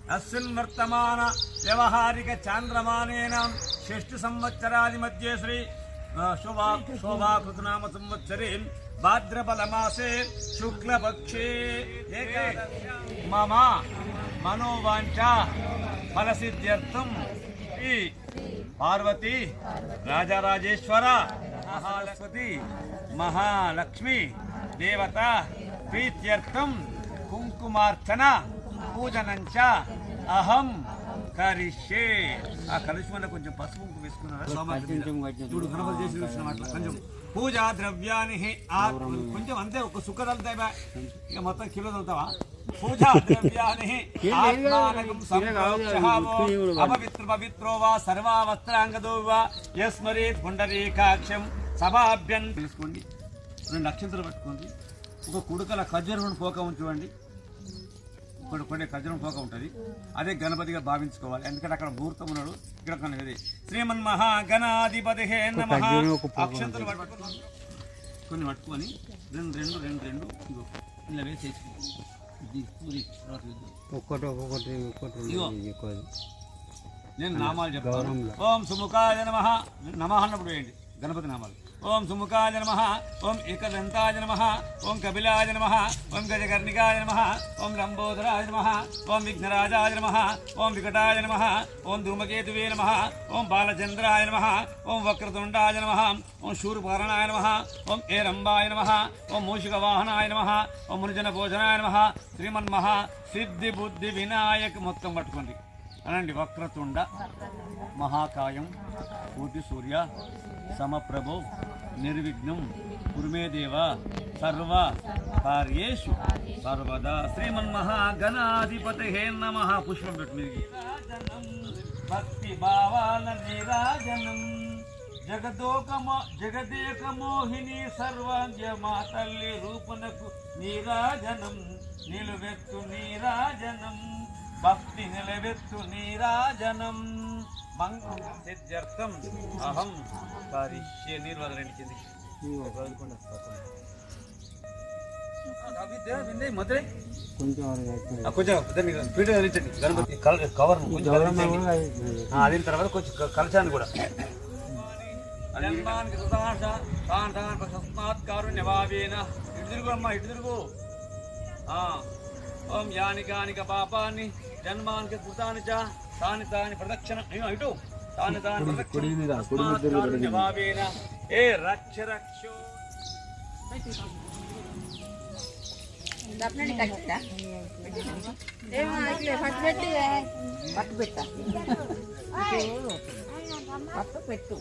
अस्मिन् वर्तमान व्यवहारिक चांद्रमानेन षष्ठ संवत्सरादि मध्ये श्री शोभाकृतनाम संवत्सरे भाद्रपद मासे शुक्लपक्षे मम मनोवांछा फलसिद्ध्यर्थं श्री पार्वती राजराजेश्वर महालक्ष्मी देवता प्रीत्यर्थं कुंकुमार्चना పూజనంచ అహం కరిష్యే. ఆ కరిష్మలో కొంచెం పసుపు వేసుకున్నారా? చూడు గణపతి చేసి అట్లా కొంచెం పూజా ద్రవ్యాన్ని కొంచెం అంతే, ఒక సుఖ తలుతాయి ఇక మొత్తం కిలో తలుతావా? పూజా ద్రవ్యాన్ని అపవిత్ర పవిత్రో వా సర్వావస్త్రాంగదో వా యస్మరేత్ పుండరీకాక్షం సభాభ్యం తీసుకోండి. 2 అక్షంతలు పట్టుకోండి. ఒక కుడుకల ఖర్జూరం పోక ఉంచుకోండి. కొన్ని ఖర్జూరం పోక ఉంటుంది. అదే గణపతిగా భావించుకోవాలి. ఎందుకంటే అక్కడ ముహూర్తం ఉన్నాడు. ఇక్కడ శ్రీమన్ మహాగణాధిపతి నమః. అక్షంతలు కొన్ని పట్టుకొని రెండు ఇలా వేసేసుకో. నేను నామాలు చెప్తాను. ఓం సుముఖాయ నమః. నమః అన్నప్పుడు వేయండి గణపతి నామాలు. ఓం సుముఖాయ నమః, ఓం ఏకదంతాయ నమః, ఓం కపిలాయ నమః, ఓం గజకర్ణికాయ నమః, ఓం లంబోదరాయ నమః, ఓం విఘ్నరాజాయ నమః, ఓం వికటాయ నమః, ఓం ధూమకేతువే నమః, ఓం బాలచంద్రాయ నమః, ఓం వక్రతుండాయ నమః, ఓం శూర్పకర్ణాయ నమః, ఓం ఏరంబాయ నమః, ఓం మూషికవాహనాయ నమః, ఓం మునిజన భోజనాయ నమః. శ్రీమన్మహ సిద్ధి బుద్ధి వినాయక మొత్తం పట్టుకోండి అనండి. వక్రతుండ మహాకాయం కోటి సూర్య సమప్రభో నిర్విఘ్నం కురుమే దేవ సర్వ కార్యేషు సర్వదా. శ్రీమన్మహాగణాధిపతయే నమః. పుష్పం పెట్టి భక్తి భావాల నీరాజనం జగదేక మోహిని సర్వాంజ మా తల్లి రూపనకు నీరాజనం. నిలువెత్తు నీరాజనం భక్తి నిలవెత్తు నీరాజనం. సిద్ధ్యర్థం అహం కరిష్యే. నీరు వదలండి కింది. కొంచెం స్పీడ్ కదిలించండి గణపతి కవర్ అదిన తర్వాత కొంచెం కలచాన్ని కూడా. కారుణ్యభావేన ఇటు తిరుగు అమ్మా, ఇటు తిరుగు. ఓం యాని కానిక పాపాన్ని జన్మానికి కృతాని చ తాని తాని ప్రదక్షిణ ఇటు తాని తాని ప్రదక్షిణ ఏ రక్ష రక్షో. పట్టు పెట్టు.